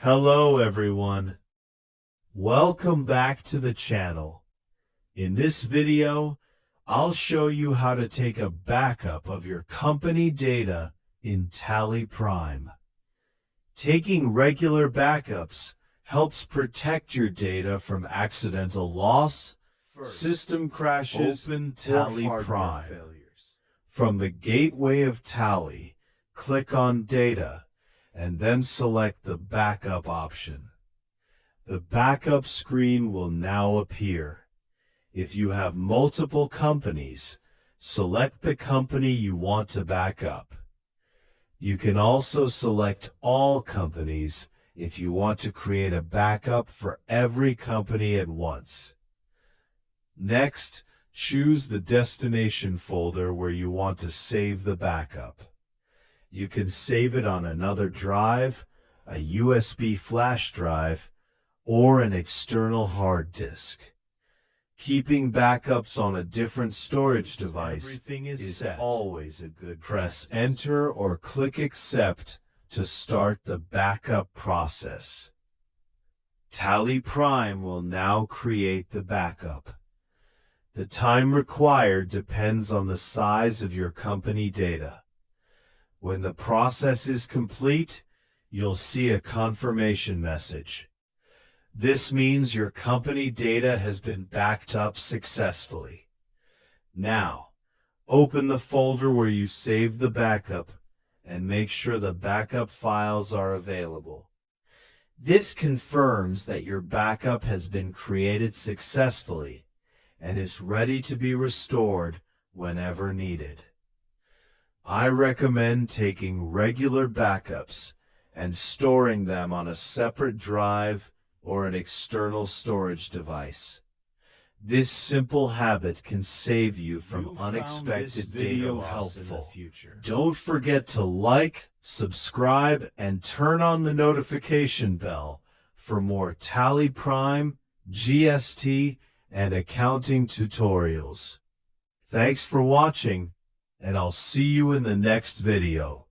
Hello everyone. Welcome back to the channel. In this video, I'll show you how to take a backup of your company data in Tally Prime. Taking regular backups helps protect your data from accidental loss, system crashes, open Tally Prime. From the gateway of Tally, click on Data, and then select the Backup option. The backup screen will now appear. If you have multiple companies, select the company you want to back up. You can also select all companies if you want to create a backup for every company at once. Next, choose the destination folder where you want to save the backup. You can save it on another drive, a USB flash drive, or an external hard disk. Keeping backups on a different storage device is always a good practice. Press Enter or click Accept to start the backup process. Tally Prime will now create the backup. The time required depends on the size of your company data. When the process is complete, you'll see a confirmation message. This means your company data has been backed up successfully. Now, open the folder where you saved the backup and make sure the backup files are available. This confirms that your backup has been created successfully and is ready to be restored whenever needed. I recommend taking regular backups and storing them on a separate drive or an external storage device. This simple habit can save you from unexpected data loss in the future. Don't forget to like, subscribe, and turn on the notification bell for more Tally Prime, GST, and accounting tutorials. Thanks for watching, and I'll see you in the next video.